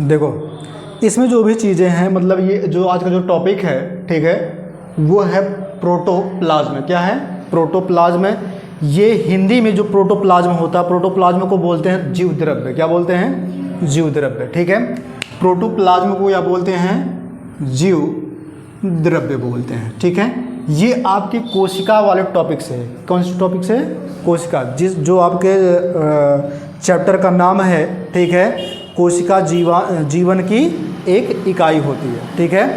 देखो इसमें जो भी चीज़ें हैं, मतलब ये जो आज का जो टॉपिक है, ठीक है, वो है प्रोटोप्लाज्म। क्या है? प्रोटोप्लाज्म। ये हिंदी में जो प्रोटोप्लाज्म होता है, प्रोटोप्लाज्म को बोलते हैं जीव द्रव्य। क्या बोलते हैं? जीव द्रव्य। ठीक है, प्रोटोप्लाज्म को या बोलते हैं जीव द्रव्य बोलते हैं। ठीक है, ये आपकी कोशिका वाले टॉपिक से है। कौन से टॉपिक से? कोशिका। जो आपके चैप्टर का नाम है, ठीक है, कोशिका जीवन की एक इकाई होती है। ठीक है,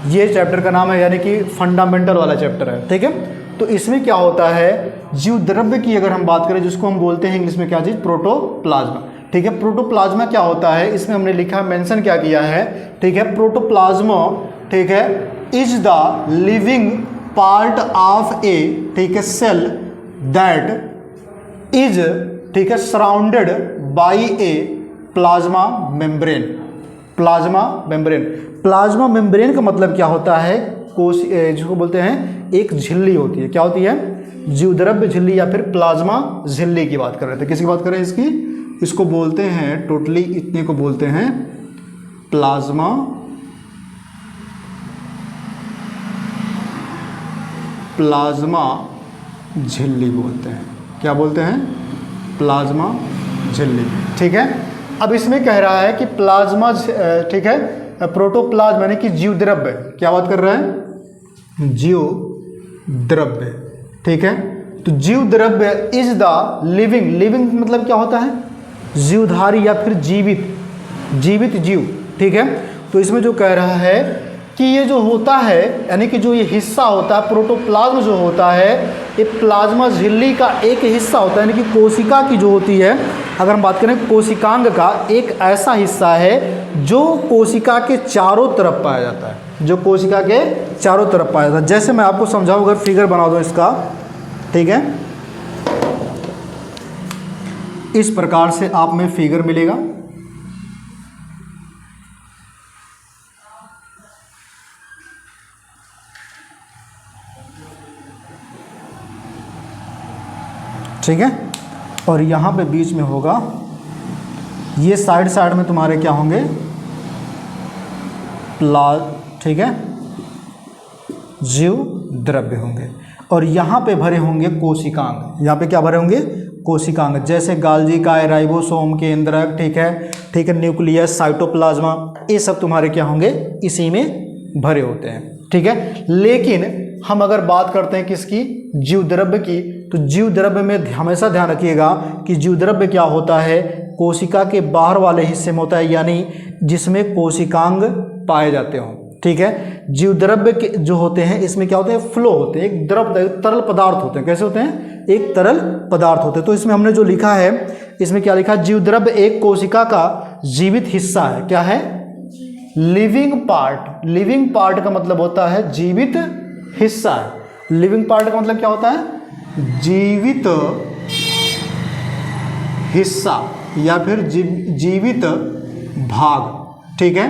ये चैप्टर का नाम है, यानी कि फंडामेंटल वाला चैप्टर है। ठीक है, तो इसमें क्या होता है, जीव द्रव्य की अगर हम बात करें, जिसको हम बोलते हैं इंग्लिश में क्या चीज़? प्रोटोप्लाज्मा। ठीक है, प्रोटोप्लाज्मा क्या होता है, इसमें हमने लिखा, मेंशन क्या किया है, ठीक है, प्रोटोप्लाज्मा, ठीक है, is the living part of a, ठीक है, सेल दैट इज, ठीक है, surrounded by a plasma membrane. Plasma membrane. Plasma membrane का मतलब क्या होता है? जिसको बोलते हैं एक झिल्ली होती है। क्या होती है? जीवद्रव्य झिल्ली, या फिर प्लाज्मा झिल्ली की बात कर रहे थे। किसकी बात कर रहे हैं? इसको बोलते हैं, टोटली इतने को बोलते हैं प्लाज्मा झिल्ली बोलते हैं। क्या बोलते हैं? प्लाज्मा झिल्ली। ठीक है, अब इसमें कह रहा है कि प्लाज्मा, ठीक है, प्रोटोप्लाज्म यानी कि जीव द्रव्य। क्या बात कर रहा है? जीव द्रव्य। ठीक है, तो जीव द्रव्य इज द लिविंग मतलब क्या होता है? जीवधारी या फिर जीवित जीव। ठीक है, तो इसमें जो कह रहा है कि ये जो होता है, यानी कि जो ये हिस्सा होता है, प्रोटोप्लाज्म जो होता है, ये प्लाज्मा झिल्ली का एक हिस्सा होता है, यानी कि कोशिका की जो होती है, अगर हम बात करें कोशिकांग का, एक ऐसा हिस्सा है जो कोशिका के चारों तरफ पाया जाता है। जो कोशिका के चारों तरफ पाया जाता है। जैसे मैं आपको समझाऊं, अगर फिगर बना दो इसका, ठीक है, इस प्रकार से आप में फिगर मिलेगा। ठीक है, और यहाँ पे बीच में होगा, ये साइड में तुम्हारे क्या होंगे? ठीक है, जीव द्रव्य होंगे, और यहाँ पे भरे होंगे कोशिकांग। यहाँ पे क्या भरे होंगे? कोशिकांग। जैसे गाल्जी का, राइबोसोम, केंद्रक, ठीक है, न्यूक्लियस, साइटोप्लाज्मा, ये सब तुम्हारे क्या होंगे? इसी में भरे होते हैं। ठीक है, लेकिन हम अगर बात करते हैं किसकी? जीव द्रव्य की, तो जीव द्रव्य में हमेशा ध्यान रखिएगा कि जीव द्रव्य क्या होता है? कोशिका के बाहर वाले हिस्से में होता है, यानी जिसमें कोशिकांग पाए जाते हों। ठीक है, जीव द्रव्य के जो होते हैं, इसमें क्या होते हैं? फ्लो होते हैं, एक द्रव तरल पदार्थ होते हैं। कैसे होते हैं? एक तरल पदार्थ होते हैं। तो इसमें हमने जो लिखा है, इसमें क्या लिखा है? जीव द्रव्य एक कोशिका का जीवित हिस्सा है। क्या है? Living part. लिविंग पार्ट का मतलब होता है जीवित हिस्सा है। लिविंग पार्ट का मतलब क्या होता है? जीवित हिस्सा या फिर जीवित भाग। ठीक है,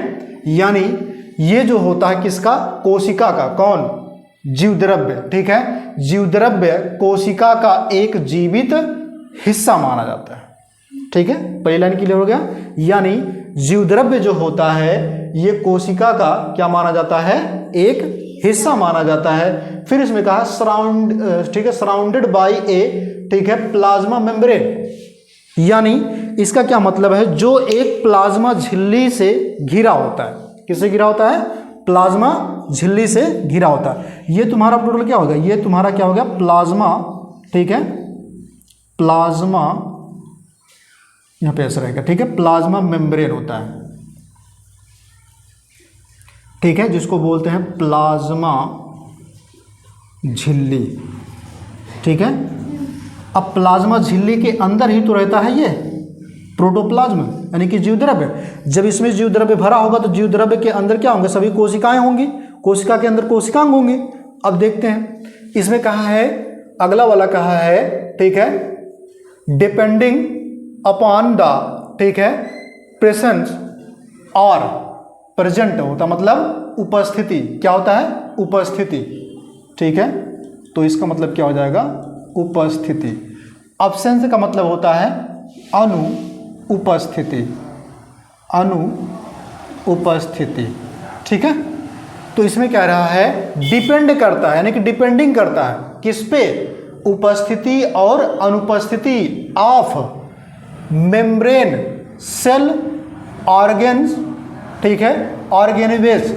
यानी ये जो होता है किसका? कोशिका का। कौन? जीव द्रव्य। ठीक है, जीव द्रव्य कोशिका का एक जीवित हिस्सा माना जाता है। ठीक है, पहली लाइन क्लियर हो गया। यानी जीव द्रव्य जो होता है, ये कोशिका का क्या माना जाता है? एक हिस्सा माना जाता है। फिर इसमें कहा ठीक है, सराउंडेड बाय ए, ठीक है, प्लाज्मा मेम्ब्रेन। यानी इसका क्या मतलब है? जो एक प्लाज्मा झिल्ली से घिरा होता है। किससे घिरा होता है? प्लाज्मा झिल्ली से घिरा होता है। ये तुम्हारा टोटल क्या होगा? ये तुम्हारा क्या हो गया? प्लाज्मा। ठीक है, प्लाज्मा यहां पे ऐसा रहेगा। ठीक है, प्लाज्मा मेम्ब्रेन होता है। ठीक है, जिसको बोलते हैं प्लाज्मा झिल्ली। ठीक है, अब प्लाज्मा झिल्ली के अंदर ही तो रहता है ये प्रोटोप्लाज्म, यानी कि जीव द्रव्य। जब इसमें जीव द्रव्य भरा होगा तो जीव द्रव्य के अंदर क्या होंगे? सभी कोशिकाएं होंगी। कोशिका के अंदर कोशिकांग होंगे। अब देखते हैं, इसमें कहा है, अगला वाला कहा है, ठीक है, डिपेंडिंग अपॉन द, ठीक है, प्रेजेंस और प्रेजेंट होता मतलब उपस्थिति। क्या होता है? उपस्थिति। ठीक है, तो इसका मतलब क्या हो जाएगा? उपस्थिति। अब्सेंस का मतलब होता है अनुपस्थिति। उपस्थिति। ठीक है, तो इसमें क्या रहा है, डिपेंड करता है, यानी कि डिपेंडिंग करता है किस पे, उपस्थिति और अनुपस्थिति ऑफ मेम्ब्रेन सेल ऑर्गेन्स, ठीक है, ऑर्गेनेवेज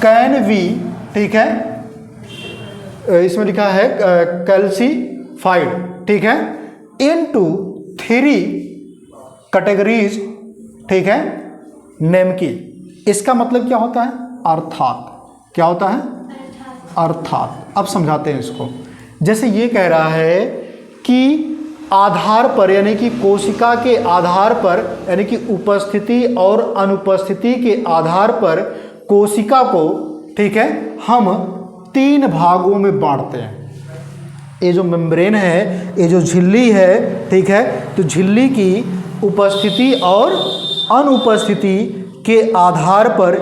कैन बी, ठीक है, इसमें लिखा है कैल्सीफाइड, ठीक है, इनटू 3 कैटेगरीज, ठीक है, नेम की। इसका मतलब क्या होता है, अर्थात, क्या होता है, अर्थात। अब समझाते हैं इसको। जैसे ये कह रहा है कि आधार पर, यानी कि कोशिका के आधार पर, यानी कि उपस्थिति और अनुपस्थिति के आधार पर कोशिका को, ठीक है, हम 3 भागों में बांटते हैं। ये जो मेम्ब्रेन है, ये जो झिल्ली है, ठीक है, तो झिल्ली की उपस्थिति और अनुपस्थिति के आधार पर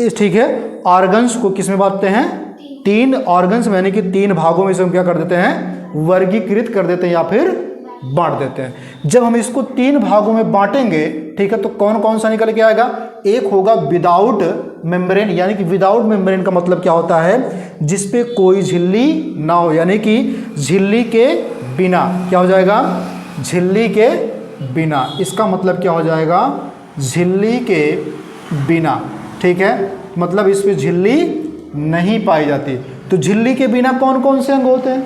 इस, ठीक है, ऑर्गन्स को किस में बांटते हैं, 3 ऑर्गन्स में, यानी कि 3 भागों में से हम क्या कर देते हैं, वर्गीकृत कर देते हैं या फिर बांट देते हैं। जब हम इसको 3 भागों में बांटेंगे, ठीक है, तो कौन कौन सा निकल के आएगा, एक होगा विदाउट मेम्ब्रेन, यानी कि विदाउट मेम्ब्रेन का मतलब क्या होता है, जिसपे कोई झिल्ली ना हो, यानी कि झिल्ली के बिना, क्या हो जाएगा, झिल्ली के बिना। इसका मतलब क्या हो जाएगा, झिल्ली के बिना, ठीक है, मतलब इस पे झिल्ली नहीं पाई जाती। तो झिल्ली के बिना कौन कौन से अंग होते हैं,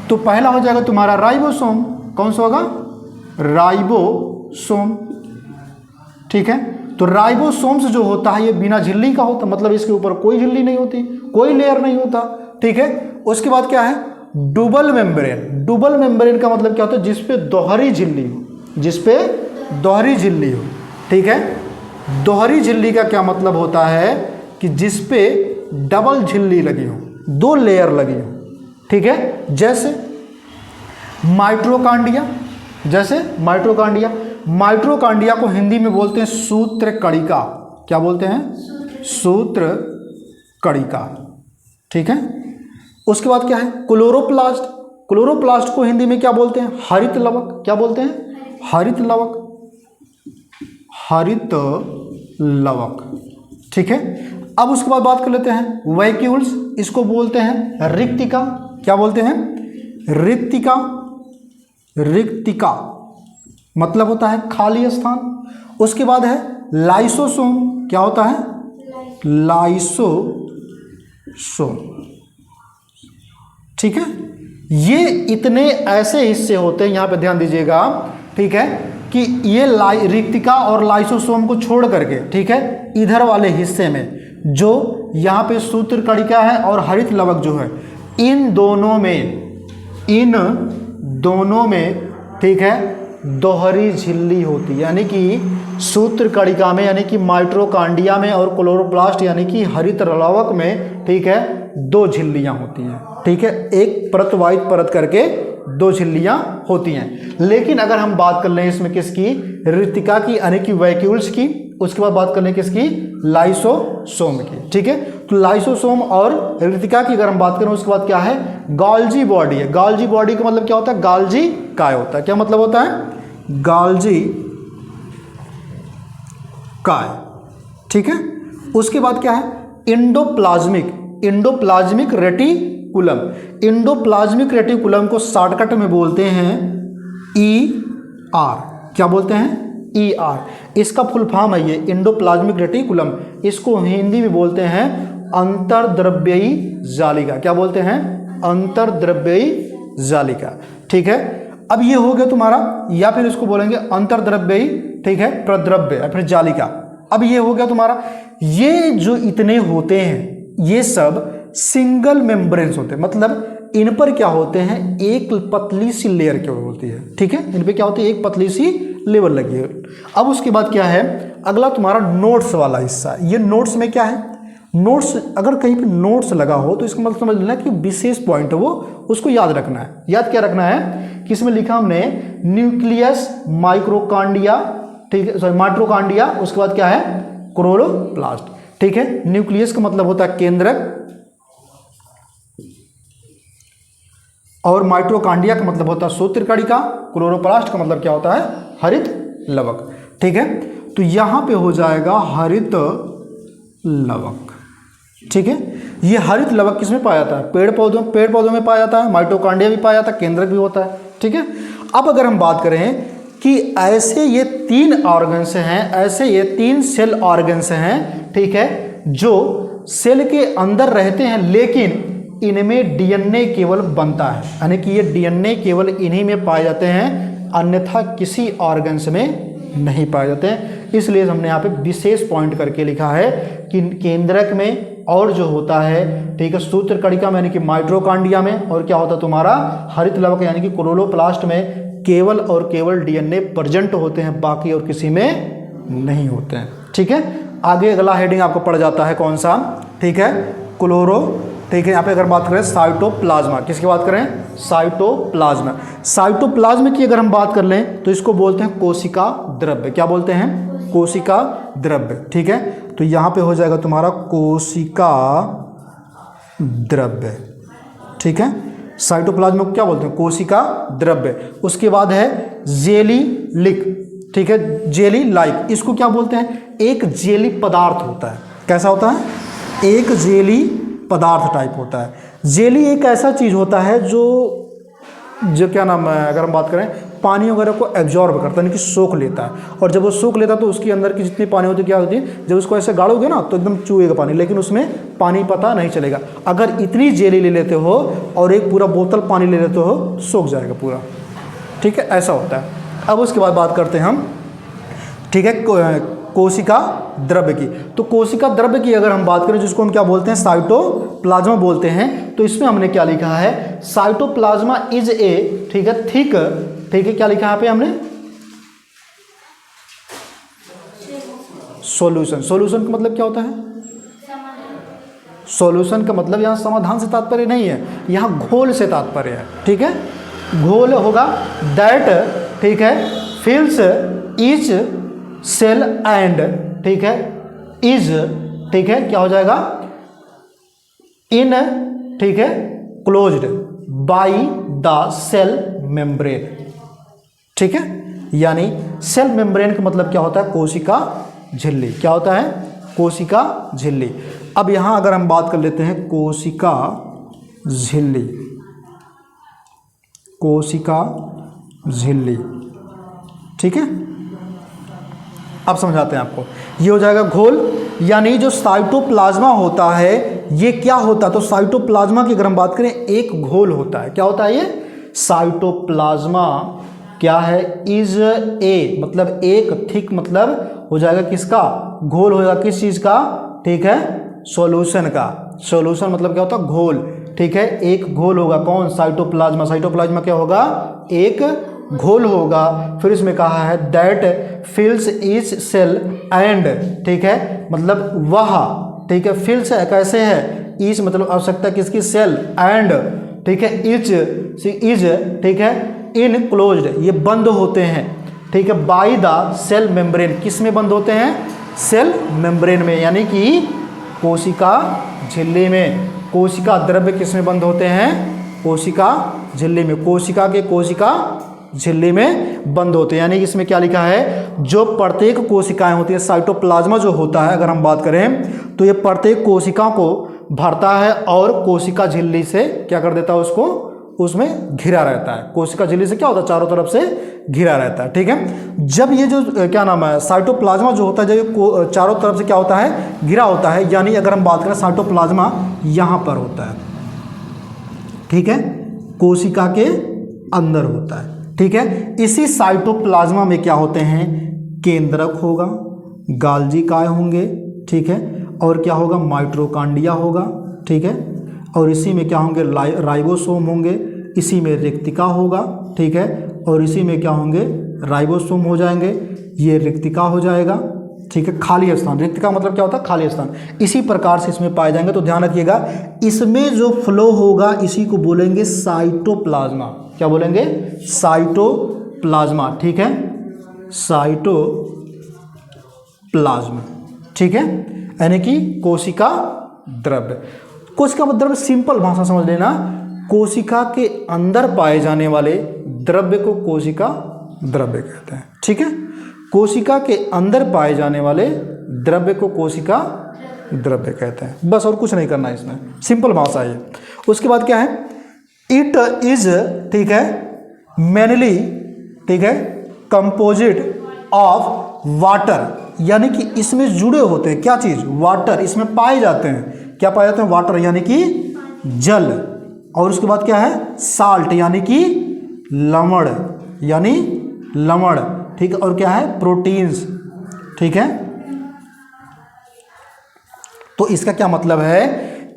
तो पहला हो जाएगा तुम्हारा राइबोसोम। कौन सा होगा, राइबोसोम, ठीक है। तो राइबोसोम्स जो होता है ये बिना झिल्ली का होता, मतलब इसके ऊपर कोई झिल्ली नहीं होती, कोई लेयर नहीं होता, ठीक है। उसके बाद क्या है, डबल मेम्ब्रेन। डबल मेम्ब्रेन का मतलब क्या होता है, जिसपे दोहरी झिल्ली हो, जिसपे दोहरी झिल्ली हो, ठीक है। दोहरी झिल्ली का क्या मतलब होता है कि जिसपे डबल झिल्ली लगी हो, 2 लेयर लगी हो, ठीक है। जैसे माइट्रोकांडिया, जैसे माइट्रोकांडिया, माइट्रोकांडिया को हिंदी में बोलते हैं सूत्र कणिका। क्या बोलते हैं, सूत्र कणिका, ठीक है। उसके बाद क्या है, क्लोरोप्लास्ट। क्लोरोप्लास्ट को हिंदी में क्या बोलते हैं, हरित लवक। क्या बोलते हैं, हरित लवक, हरित लवक, ठीक है। अब उसके बाद बात कर लेते हैं वैक्यूल्स, इसको बोलते हैं रिक्तिका। क्या बोलते हैं, रिक्तिका। रिक्तिका मतलब होता है खाली स्थान। उसके बाद है लाइसोसोम। क्या होता है, लाइसोसोम, ठीक है। ये इतने ऐसे हिस्से होते हैं, यहाँ पे ध्यान दीजिएगा, ठीक है, कि ये रिक्तिका और लाइसोसोम को छोड़ करके, ठीक है, इधर वाले हिस्से में जो यहाँ पे सूत्र कणिका है और हरित लवक जो है, इन दोनों में, ठीक है, दोहरी झिल्ली होती है। यानी कि सूत्र कणिका में, यानी कि माइट्रोकांडिया में और क्लोरोप्लास्ट यानी कि हरित लवक में, ठीक है, 2 झिल्लियाँ होती हैं, ठीक है। एक परत वाइट परत करके 2 झिल्लियाँ होती हैं। लेकिन अगर हम बात कर लें इसमें किसकी, रिक्तिका की, यानी कि वैक्यूल्स की, उसके बाद बात कर लें किसकी, लाइसोसोम की, ठीक है। तो लाइसोसोम और रिक्तिका की अगर हम बात करें, उसके बाद क्या है, गोल्जी बॉडी है। गोल्जी बॉडी का मतलब क्या होता है, गोल्जी काय होता है। क्या मतलब होता है, गोल्जी काय, ठीक है। उसके बाद क्या है, इंडोप्लाज्मिक रेटिकुलम। इंडोप्लाज्मिक रेटिकुलम को शॉर्टकट में बोलते हैं ER। क्या बोलते हैं, ER। इसका फुल फॉर्म है ये इंडोप्लाज्मिक रेटिकुलम। इसको हिंदी में बोलते हैं अंतर्द्रव्ययी जालिका। क्या बोलते हैं, अंतर्द्रव्ययी जालिका, ठीक है। अब ये हो गया तुम्हारा, या फिर इसको बोलेंगे अंतर्द्रव्ययी, ठीक है, प्रद्रव्य या फिर जालिका। अब ये हो गया तुम्हारा, ये जो इतने होते हैं ये सब सिंगल मेम्ब्रेन्स होते हैं, मतलब इन पर क्या होते हैं, एक पतली सी लेयर क्या होती है, ठीक है। इन पे क्या होती है, एक पतली सी लेयर लगी है। अब उसके बाद क्या है, अगला तुम्हारा नोट्स वाला हिस्सा। ये नोट्स में क्या है, नोट्स, अगर कहीं पे नोट्स लगा हो तो इसका मतलब समझ लेना कि विशेष पॉइंट है वो, उसको याद रखना है। याद क्या रखना है कि इसमें लिखा हमने न्यूक्लियस माइक्रोकांडिया, ठीक है, सॉरी माइट्रोकांडिया। उसके बाद क्या है, क्लोरोप्लास्ट, ठीक है। न्यूक्लियस का मतलब होता है केंद्रक और माइट्रोकांडिया का मतलब होता है सूत्र कणिका। क्लोरोप्लास्ट का मतलब क्या होता है, हरित लवक, ठीक है। तो यहाँ पे हो जाएगा हरित लवक। ठीक है, ये हरित लवक किसमें पाया जाता है? पेड़ पौधों में पाया जाता है, माइटोकॉन्ड्रिया भी पाया जाता है, केंद्रक भी होता है। ठीक है, अब अगर हम बात करें कि ऐसे ये 3 ऑर्गन्स हैं, ऐसे ये 3 सेल ऑर्गन्स हैं, ठीक है, जो सेल के अंदर रहते हैं, लेकिन इनमें डीएनए केवल बनता है, यानी कि ये डीएनए केवल इन्हीं में पाए जाते हैं, अन्यथा किसी ऑर्गन्स में नहीं पाए जाते हैं। इसलिए हमने यहाँ पे विशेष पॉइंट करके लिखा है कि केंद्रक में और जो होता है, ठीक है, सूत्रकणिका में यानी कि माइटोकॉन्ड्रिया में, और क्या होता है तुम्हारा हरित लवक यानी कि क्लोरोप्लास्ट में केवल और केवल डीएनए प्रेजेंट होते हैं, बाकी और किसी में नहीं होते हैं। ठीक है, आगे अगला हेडिंग आपको पड़ जाता है कौन सा? ठीक है, क्लोरो। ठीक है, यहाँ पे अगर बात करें साइटोप्लाज्मा, किसकी बात करें? साइटोप्लाज्मा। साइटोप्लाज्म की अगर हम बात कर लें तो इसको बोलते हैं कोशिका द्रव्य। क्या बोलते हैं? कोशिका द्रव्य। ठीक है, तो यहाँ पे हो जाएगा तुम्हारा कोशिका द्रव्य। ठीक है, साइटोप्लाज्म को क्या बोलते हैं? कोशिका द्रव्य। उसके बाद है जेली लिक। ठीक है, जेली लाइक, इसको क्या बोलते हैं? एक जेली पदार्थ होता है। कैसा होता है? एक जेली पदार्थ टाइप होता है। जेली एक ऐसा चीज़ होता है जो क्या नाम है, अगर हम बात करें, पानी वगैरह को एब्जॉर्ब करता है, यानी कि सोख लेता है, और जब वो सोख लेता है तो उसके अंदर की जितनी पानी होती है क्या होती है, जब उसको ऐसे गाड़ोगे ना तो एकदम चूहेगा पानी, लेकिन उसमें पानी पता नहीं चलेगा। अगर इतनी जेली ले लेते हो और एक पूरा बोतल पानी ले लेते हो, सोख जाएगा पूरा। ठीक है, ऐसा होता है। अब उसके बाद बात करते हैं हम, ठीक है, कोशिका द्रव्य की। तो कोशिका द्रव्य की अगर हम बात करें, जिसको हम क्या बोलते हैं? साइटोप्लाज्मा बोलते हैं। तो इसमें हमने क्या लिखा है? साइटोप्लाज्मा इज ए, ठीक है, थिक, ठीक है, क्या लिखा है यहाँ पे हमने? सॉल्यूशन। सॉल्यूशन का मतलब क्या होता है? सॉल्यूशन का मतलब यहाँ समाधान से तात्पर्य नहीं है, यहाँ घोल से तात्पर्य है। ठीक है, घोल होगा दैट, ठीक है, फिल्स ईच सेल एंड, ठीक है, इज, ठीक है, क्या हो जाएगा? इन, ठीक है, closed by the cell membrane. ठीक है, यानी सेल मेम्ब्रेन का मतलब क्या होता है? कोशिका झिल्ली। क्या होता है? कोशिका झिल्ली। अब यहां अगर हम बात कर लेते हैं कोशिका झिल्ली, कोशिका झिल्ली। ठीक है, अब समझाते हैं आपको। ये हो जाएगा घोल, यानी जो साइटोप्लाज्मा होता है ये क्या होता है? तो साइटोप्लाज्मा की अगर हम बात करें, एक घोल होता है। क्या होता है ये? साइटोप्लाज्मा क्या है? इज ए, मतलब एक, थिक मतलब हो जाएगा किसका? घोल हो जाएगा। किस चीज का? ठीक है, सॉल्यूशन का। सॉल्यूशन मतलब क्या होता है? घोल। ठीक है, एक घोल होगा। कौन? साइटोप्लाज्मा। साइटोप्लाज्मा क्या होगा? एक घोल होगा। फिर इसमें कहा है दैट फिल्स ईच सेल एंड, ठीक है, मतलब वह, ठीक है, फिल्स कैसे है? ईच मतलब आवश्यकता किसकी? सेल, एंड, ठीक है, इज, ठीक है, इन क्लोज्ड, ये बंद होते हैं। ठीक है, बाय द सेल मेम्ब्रेन, किस में बंद होते हैं? सेल मेम्ब्रेन में, यानी कि कोशिका झिल्ली में। कोशिका द्रव्य किस में बंद होते हैं? कोशिका झिल्ली में। कोशिका के कोशिका झिल्ली में बंद होते हैं। यानी कि इसमें क्या लिखा है? जो प्रत्येक कोशिकाएं होती है, साइटोप्लाज्मा जो होता है, अगर हम बात करें तो ये प्रत्येक कोशिका को भरता है और कोशिका झिल्ली से क्या कर देता है? उसको उसमें घिरा रहता है। कोशिका झिल्ली से क्या होता है? चारों तरफ से घिरा रहता है। ठीक है, जब ये जो क्या नाम है, साइटोप्लाज्मा जो होता है, जब ये चारों तरफ से क्या होता है? घिरा होता है। यानी अगर हम बात करें, साइटोप्लाज्मा यहाँ पर होता है, ठीक है, कोशिका के अंदर होता है। ठीक है, इसी साइटोप्लाज्मा में क्या होते हैं? केंद्रक होगा, गाल्जी काय होंगे, ठीक है, और क्या होगा? माइटोकॉन्ड्रिया होगा। ठीक है, और इसी में क्या होंगे? राइबोसोम होंगे। इसी में रिक्तिका होगा। ठीक है, और इसी में क्या होंगे? राइबोसोम हो जाएंगे। ये रिक्तिका हो जाएगा। ठीक है, खाली स्थान। रिक्तिका मतलब क्या होता है? खाली स्थान। इसी प्रकार से इसमें पाए जाएंगे। तो ध्यान रखिएगा, इसमें जो फ्लो होगा इसी को बोलेंगे साइटोप्लाज्मा। क्या बोलेंगे? साइटोप्लाज्मा। ठीक है, साइटोप्लाज्मा। ठीक है, यानी कि कोशिका द्रव्य। कोशिका द्रव्य सिंपल भाषा समझ लेना, कोशिका के अंदर पाए जाने वाले द्रव्य को कोशिका द्रव्य कहते हैं। ठीक है, कोशिका के अंदर पाए जाने वाले द्रव्य को कोशिका द्रव्य कहते हैं। बस और कुछ नहीं करना है इसमें, सिंपल भाषा है। उसके बाद क्या है, इट इज, ठीक है, मेनली, ठीक है, कंपोजिट ऑफ वाटर, यानी कि इसमें जुड़े होते हैं क्या चीज, वाटर, इसमें पाए जाते हैं, क्या पाए जाते हैं, वाटर यानी कि जल। और उसके बाद क्या है, साल्ट यानी कि लवण, यानी लवण, ठीक है, और क्या है, प्रोटीन्स, ठीक है। तो इसका क्या मतलब है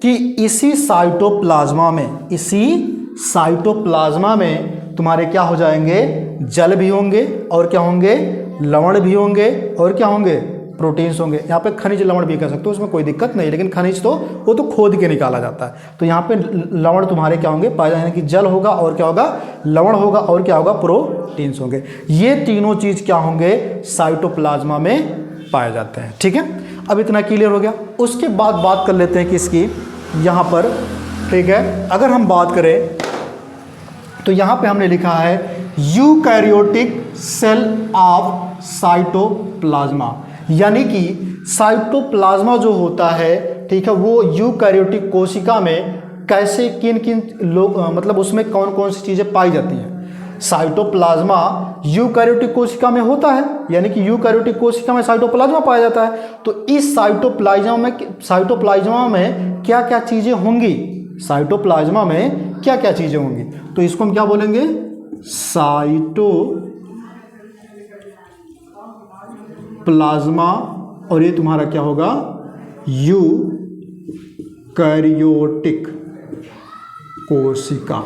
कि इसी साइटोप्लाज्मा में, इसी साइटोप्लाज्मा में तुम्हारे क्या हो जाएंगे, जल भी होंगे, और क्या होंगे, लवण भी होंगे, और क्या होंगे, प्रोटीन्स होंगे। यहाँ पे खनिज लवण भी कह सकते हो, उसमें कोई दिक्कत नहीं, लेकिन खनिज तो वो तो खोद के निकाला जाता है। तो यहाँ पे लवण तुम्हारे क्या होंगे, पाए जाने की जल होगा, और क्या होगा, लवण होगा, और क्या होगा, प्रोटीन्स होंगे। ये तीनों चीज क्या होंगे, साइटोप्लाज्मा में पाए जाते हैं। ठीक है, अब इतना क्लियर हो गया। उसके बाद बात कर लेते हैं कि इसकी यहाँ पर, ठीक है, अगर हम बात करें तो यहाँ पे हमने लिखा है यूकैरियोटिक सेल ऑफ साइटोप्लाज्मा, यानी कि साइटोप्लाज्मा जो होता है, ठीक है, वो यूकैरियोटिक कोशिका में कैसे किन किन लोग, मतलब उसमें कौन कौन सी चीज़ें पाई जाती हैं। साइटोप्लाज्मा यूकैरियोटिक कोशिका में होता है, यानी कि यूकैरियोटिक कोशिका में साइटोप्लाज्मा पाया जाता है। तो इस साइटोप्लाज्मा में क्या क्या चीज़ें होंगी, साइटोप्लाज्मा में क्या क्या चीज़ें होंगी, तो इसको हम क्या बोलेंगे, साइटोप्लाज्मा, और ये तुम्हारा क्या होगा, यूकैरियोटिक कोशिका।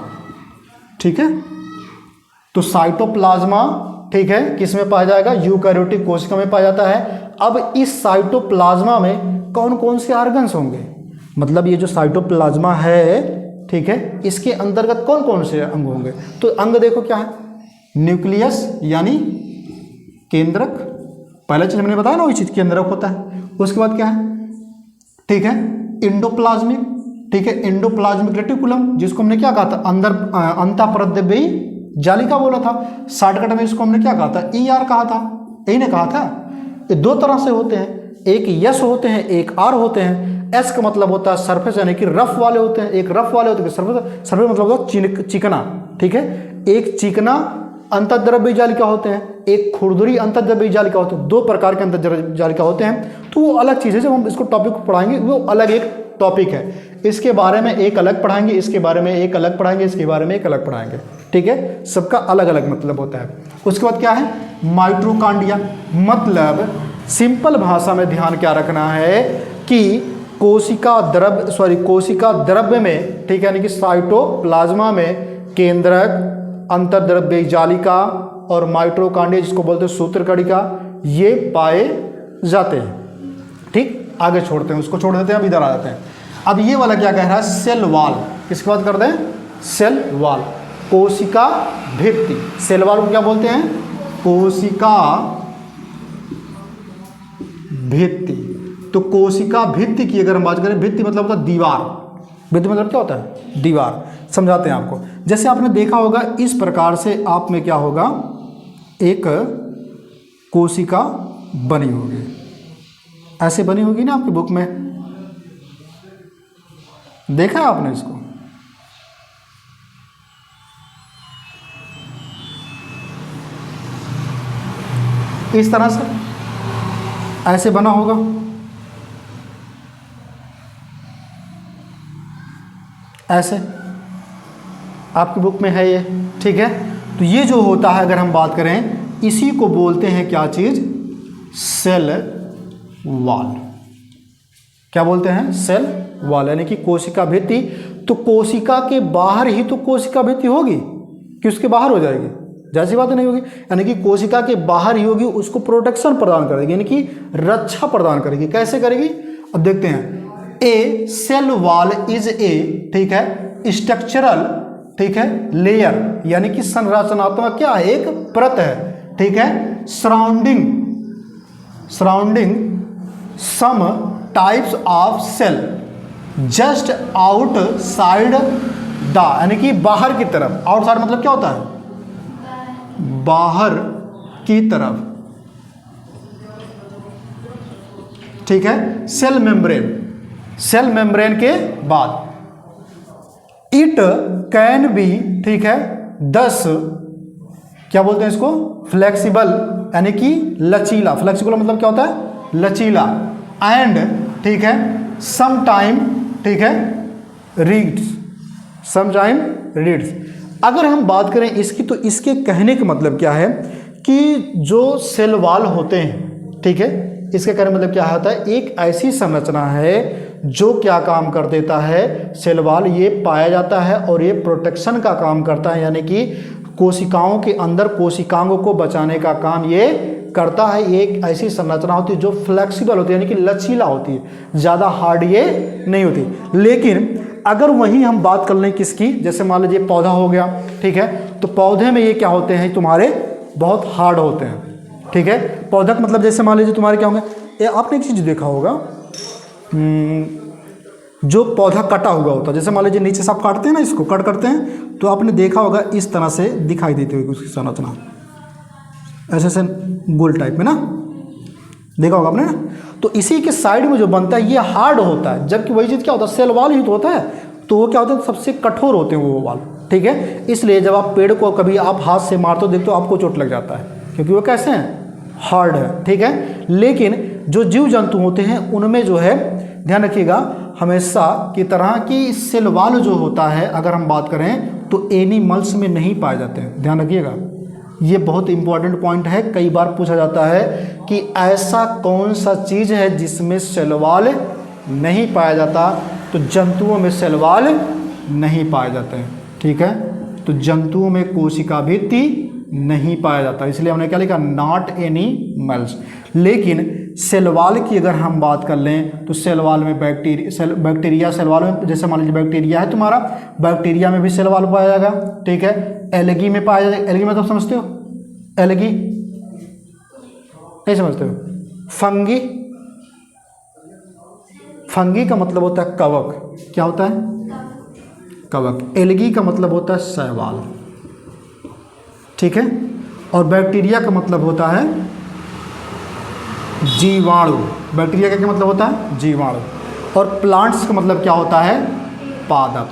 ठीक है, तो साइटोप्लाज्मा, ठीक है, किस में पाया जाएगा, यूकैरियोटिक कोशिका में पाया जाता है। अब इस साइटोप्लाज्मा में कौन कौन से ऑर्गन्स होंगे, मतलब ये जो साइटोप्लाज्मा है, ठीक है, इसके अंतर्गत कौन कौन से अंग होंगे। तो अंग देखो क्या है, न्यूक्लियस यानी केंद्रक, पहला चीज हमने बताया ना, वही चीज केंद्रक होता है। उसके बाद क्या है, ठीक है, इंडोप्लाज्मिक, ठीक है, इंडोप्लाज्मिक रेटिकुलम, जिसको हमने क्या कहा था, अंदर अंतःपरद्रव्यी जालिका बोला था, शॉर्टकट में इसको हमने क्या कहा था, ER कहा था, यही ने कहा था। ये दो तरह से होते हैं, एक यस होते हैं, एक आर होते हैं। एस का मतलब होता है सरफेस, यानी कि रफ वाले होते हैं, एक रफ वाले होते हैं, सरफेस मतलब होता है चिकना, ठीक है, एक चिकना अंतःद्रव्यी जालिका होते हैं, एक खुरदुरी अंतःद्रव्यी जालिका होते हैं। दो प्रकार के अंतःद्रव्यी जालिका होते हैं। तो वो अलग चीज़ है, जब हम इसको टॉपिक को पढ़ाएंगे वो अलग एक टॉपिक है, इसके बारे में एक अलग पढ़ाएंगे, इसके बारे में एक अलग पढ़ाएंगे, इसके बारे में एक अलग पढ़ाएंगे। ठीक है, सबका अलग अलग मतलब होता है। उसके बाद क्या है, माइटोकॉन्ड्रिया, मतलब सिंपल भाषा में ध्यान क्या रखना है कि कोशिका द्रव्य में, ठीक है, यानी कि साइटोप्लाज्मा में केंद्रक, अंतर्द्रव्यी जालिका और माइटोकॉन्ड्रिया, जिसको बोलते हैं सूत्रकणिका, ये पाए जाते हैं। ठीक, आगे छोड़ते हैं, उसको छोड़ देते हैं, अब इधर आ जाते हैं। अब ये वाला क्या कह रहा है, सेल वॉल, किसके बात कर दें, सेल वॉल, कोशिका भित्ति। सेल वॉल को क्या बोलते हैं, कोशिका भित्ति। तो कोशिका भित्ति की अगर हम बात करें, भित्ति मतलब होता है दीवार, भित्ति मतलब क्या होता है, दीवार। समझाते हैं आपको, जैसे आपने देखा होगा इस प्रकार से आप में क्या होगा, एक कोशिका बनी होगी, ऐसे बनी होगी ना आपकी बुक में, देखा है आपने इसको, इस तरह से ऐसे बना होगा, ऐसे आपकी बुक में है ये। ठीक है, तो ये जो होता है, अगर हम बात करें, इसी को बोलते हैं क्या चीज, सेल वॉल। क्या बोलते हैं, सेल वॉल, यानी कि कोशिका भित्ति। तो कोशिका के बाहर ही तो कोशिका भित्ति होगी कि उसके बाहर हो जाएगी, जैसी बात नहीं होगी, यानी कि कोशिका के बाहर ही होगी, उसको प्रोटेक्शन प्रदान करेगी, यानी कि रक्षा प्रदान करेगी। कैसे करेगी, अब देखते हैं। ए सेल वॉल इज ए, ठीक है, स्ट्रक्चरल, ठीक है, लेयर, यानी कि संरचनात्मक क्या है, एक परत है, ठीक है, surrounding some types of cell just outside the, यानी कि बाहर की तरफ। आउटसाइड मतलब क्या होता है, बाहर की तरफ, ठीक है, सेल मेम्ब्रेन, सेल मेम्ब्रेन के बाद इट कैन बी, ठीक है, 10 क्या बोलते हैं इसको, फ्लेक्सिबल, यानी कि लचीला, फ्लेक्सिबल मतलब क्या होता है, लचीला, एंड, ठीक है, सम टाइम, ठीक है, रीड्स, सम टाइम रीड्स। अगर हम बात करें इसकी, तो इसके कहने का मतलब क्या है कि जो सेल वॉल होते हैं, ठीक है, इसके कहने का मतलब क्या होता है, एक ऐसी संरचना है जो क्या काम कर देता है, सेल वॉल ये पाया जाता है और ये प्रोटेक्शन का काम करता है, यानी कि कोशिकाओं के अंदर कोशिकाओं को बचाने का काम ये करता है। एक ऐसी संरचना होती है जो फ्लेक्सिबल होती है, यानी कि लचीला होती है, ज़्यादा हार्ड ये नहीं होती। लेकिन अगर वहीं हम बात कर लें किसकी, जैसे मान लीजिए पौधा हो गया, ठीक है, तो पौधे में ये क्या होते हैं, तुम्हारे बहुत हार्ड होते हैं, ठीक है। पौधा का मतलब जैसे मान लीजिए तुम्हारे क्या होंगे, ये आपने एक चीज़ देखा होगा, जो पौधा कटा हुआ होता है, जैसे मान लीजिए नीचे से आप काटते हैं ना, इसको कट करते हैं, तो आपने देखा होगा इस तरह से दिखाई देती होगी उसकी संरचना, ऐसे से गोल टाइप में ना, देखा होगा आपने ना। तो इसी के साइड में जो बनता है ये हार्ड होता है, जबकि वही चीज़ क्या होता है, सेल वॉल ही तो होता है, तो वो क्या होता है, सबसे कठोर होते हैं वो वॉल, ठीक है। इसलिए जब आप पेड़ को कभी आप हाथ से मारते हो, देखते हो आपको चोट लग जाता है, क्योंकि वो कैसे हैं, हार्ड है, ठीक है। लेकिन जो जीव जंतु होते हैं उनमें जो है, ध्यान रखिएगा, हमेशा की तरह की सेल वॉल जो होता है, अगर हम बात करें तो एनिमल्स में नहीं पाए जाते हैं, ध्यान रखिएगा, ये बहुत इंपॉर्टेंट पॉइंट है। कई बार पूछा जाता है कि ऐसा कौन सा चीज़ है जिसमें सेल वॉल नहीं पाया जाता, तो जंतुओं में सेल वॉल नहीं पाए जाते हैं, ठीक है। तो जंतुओं में कोशिका भित्ति नहीं पाया जाता, इसलिए हमने क्या लिखा, नॉट एनिमल्स। लेकिन सेल वॉल की अगर हम बात कर लें तो सेल वॉल में बैक्टीरिया सेल वॉल में, जैसे मान लीजिए बैक्टीरिया है तुम्हारा, बैक्टीरिया में भी सेल वॉल पाया जाएगा, ठीक है। एलगी में पाया जाएगा, एलगी में तो समझते हो, एलगी नहीं समझते हो, फंगी, फंगी का मतलब होता है कवक, क्या होता है, कवक। एलगी का मतलब होता है शैवाल, ठीक है। और बैक्टीरिया का मतलब होता है जीवाणु, बैक्टीरिया का क्या मतलब होता है, जीवाणु। और प्लांट्स का मतलब क्या होता है, पादप,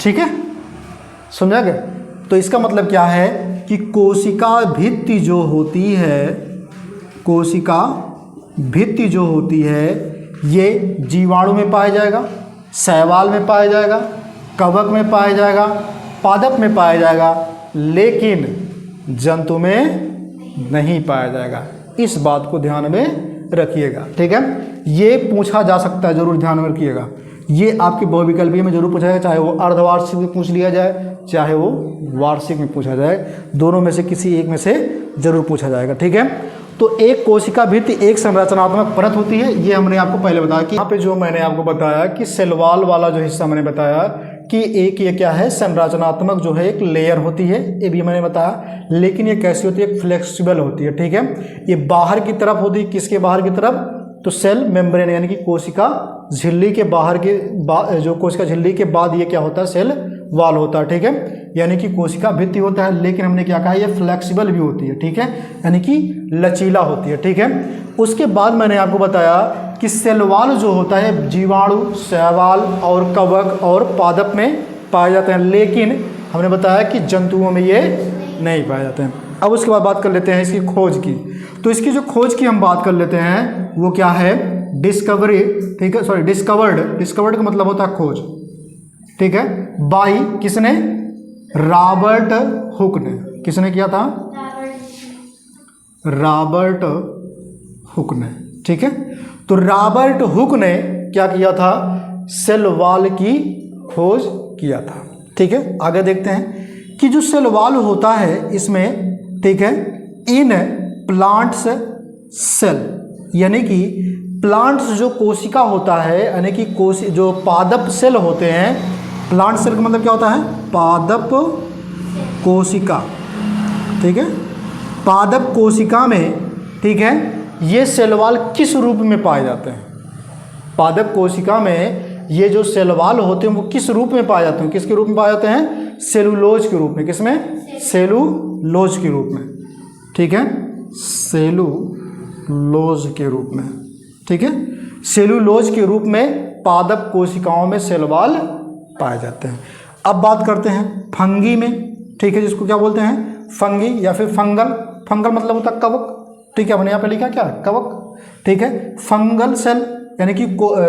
ठीक है, समझा गया। तो इसका मतलब क्या है कि कोशिका भित्ति जो होती है, कोशिका भित्ति जो होती है, ये जीवाणु में पाया जाएगा, शैवाल में पाया जाएगा, कवक में पाया जाएगा, पादप में पाया जाएगा, लेकिन जंतु में नहीं पाया जाएगा। इस बात को ध्यान में रखिएगा, ठीक है। ये पूछा जा सकता है, जरूर ध्यान में रखिएगा, ये आपके बहुविकल्पीय में जरूर पूछा जाए, चाहे वो अर्धवार्षिक में पूछ लिया जाए, चाहे वो वार्षिक में पूछा जाए, दोनों में से किसी एक में से जरूर पूछा जाएगा, ठीक है। तो एक कोशिका भित्ति एक संरचनात्मक परत होती है, ये हमने आपको पहले बताया कि यहाँ पे जो मैंने आपको बताया कि सेल वॉल वाला जो हिस्सा मैंने बताया कि एक ये क्या है, संरचनात्मक जो है एक लेयर होती है, ये भी मैंने बताया। लेकिन ये कैसी होती है, एक फ्लेक्सिबल होती है, ठीक है। ये बाहर की तरफ होती है, किसके बाहर की तरफ, तो सेल मेम्ब्रेन, यानी कि कोशिका झिल्ली के बाहर के जो कोशिका झिल्ली के बाद ये क्या होता है, सेल वॉल होता है, ठीक है, यानी कि कोशिका भित्ति होता है। लेकिन हमने क्या कहा, ये फ्लेक्सिबल भी होती है, ठीक है, यानी कि लचीला होती है, ठीक है। उसके बाद मैंने आपको बताया कि सेल वॉल जो होता है जीवाणु, शैवाल और कवक और पादप में पाए जाते हैं, लेकिन हमने बताया कि जंतुओं में ये नहीं पाए जाते हैं। अब उसके बाद बात कर लेते हैं इसकी खोज की। तो इसकी जो खोज की हम बात कर लेते हैं वो क्या है, डिस्कवरी, ठीक है, सॉरी डिस्कवर्ड का मतलब होता है खोज, ठीक है, बाई किसने, रॉबर्ट हुक ने, किसने किया था, रॉबर्ट हुक ने, ठीक है। तो रॉबर्ट हुक ने क्या किया था, सेल वॉल की खोज किया था, ठीक है। आगे देखते हैं कि जो सेल वॉल होता है इसमें, ठीक है, इन प्लांट्स सेल, यानी कि प्लांट्स जो कोशिका होता है, यानी कि जो पादप सेल होते हैं, प्लांट सेल का मतलब क्या होता है, पादप कोशिका, ठीक है। पादप कोशिका में, ठीक है, ये सेल वॉल किस रूप में पाए जाते हैं, पादप कोशिका में ये जो सेल वॉल होते हैं वो किस रूप में पाए जाते हैं, किसके रूप में पाए जाते हैं, सेलुलोज के रूप में, किसमें, सेलुलोज के रूप में, ठीक है, सेलुलोज के रूप में, ठीक है। सेलुलोज के रूप में पादप कोशिकाओं में सेल वॉल पाए जाते हैं। अब बात करते हैं फंगी में, ठीक है, जिसको क्या बोलते हैं फंगी या फिर फंगल। फंगल मतलब होता है कवक, ठीक है, मैंने यहाँ पे लिखा क्या कवक, ठीक है। फंगल सेल यानी कि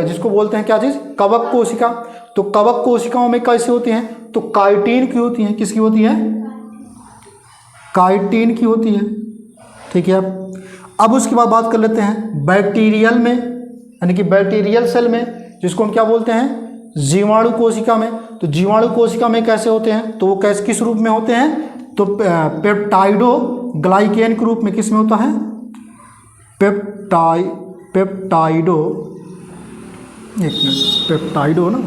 जिसको बोलते हैं क्या चीज़ कवक कोशिका। तो कवक कोशिकाओं में कैसे होती हैं, तो काइटिन की होती हैं, किसकी होती हैं, काइटिन की होती है, ठीक है। अब उसके बाद बात कर लेते हैं बैक्टीरियल में, यानी कि बैक्टीरियल सेल में, जिसको हम क्या बोलते हैं जीवाणु कोशिका में। तो जीवाणु कोशिका में कैसे होते हैं, तो वो कैसे किस रूप में होते हैं, तो पेप्टाइडो ग्लाइकेन के रूप में, किस में होता है पेप्टाइडो, एक मिनट, पेप्टाइडो ना,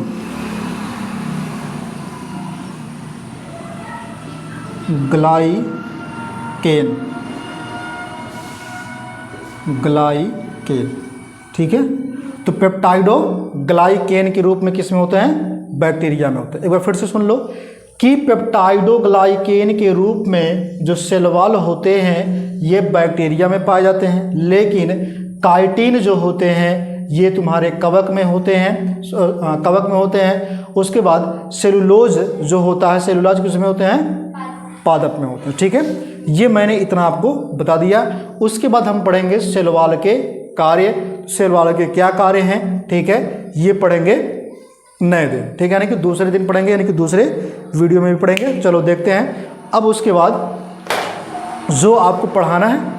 ग्लाइकेन, ठीक है। तो पेप्टाइडो ग्लाइकेन के रूप में किस में होते हैं, बैक्टीरिया में होते हैं। एक बार फिर से सुन लो कि पेप्टाइडो ग्लाइकेन के रूप में जो सेल वॉल होते हैं ये बैक्टीरिया में पाए जाते हैं, लेकिन काइटिन जो होते हैं ये तुम्हारे कवक में होते हैं, उसके बाद सेलुलोज जो होता है, सेलुलोज किस में होते हैं, पादप में होते हैं, ठीक है। ये मैंने इतना आपको बता दिया। उसके बाद हम पढ़ेंगे सेल वॉल के कार्य, सेल वॉल के क्या कार्य हैं, ठीक है, ये पढ़ेंगे नए दिन, ठीक है, यानी कि दूसरे दिन पढ़ेंगे, यानी कि दूसरे वीडियो में भी पढ़ेंगे। चलो देखते हैं। अब उसके बाद जो आपको पढ़ाना है